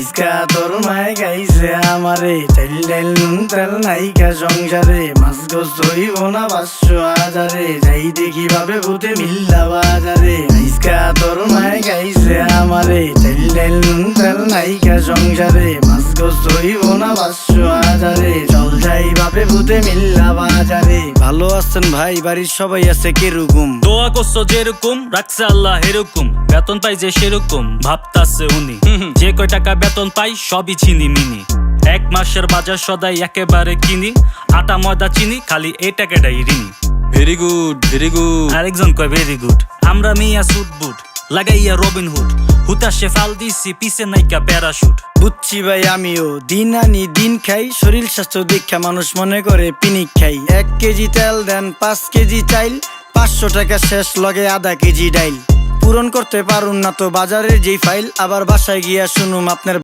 আইসকা তোর মায় গাইছে আমারে, চাইল ডাইল নুন তেল নাইকা সংসারে, মাছ গোস হইব না 500,000, যাই দেখি ভাবে ভূতে মিল্লা বাজারে। আইসকা তোর মায় গাইছে আমারে, চাইল ডাইল নুন তেল নাইকা সংসারে, মাছ গোস হইব না 500,000, চল যাই ভাবে ভূতে মিল্লা বাজারে। ভালো আছেন ভাই, বাড়ির সবাই আছে কিরকম? দোয়া করছো যেরকম, রাখছে আল্লাহ এরকম, বেতন পাই যে সেরকম ভাবতাছে উনি। যে কয় টাকা বেতন পাই সবই চিনি মিনি, 1 মাসের বাজার সদাই একেবারে কিনি, আটা ময়দা চিনি খালি এই টাকাটাই ঋণী। Very good very good. আরেকজন কয় ভেরি গুড। আমরা মিয়া সুট বুট লাগাইয়া রবিন হুড, হুতাশে ফাল দিছি পিছে নাইকা প্যারাশুট। বুঝছি ভাই আমিও, দিন আনি দিন খাই, শরীর স্বাস্থ্য দীক্ষা মানুষ মনে করে পিনিক খাই। 1 কেজি তেল দেন 5 কেজি চাইল, 500 টাকা শেষ লগে আধা কেজি ডাইল। পূরণ করতে পারুন না তো বাজারের যেই ফাইল, আবার বাসায় গিয়া শুনুম আপনার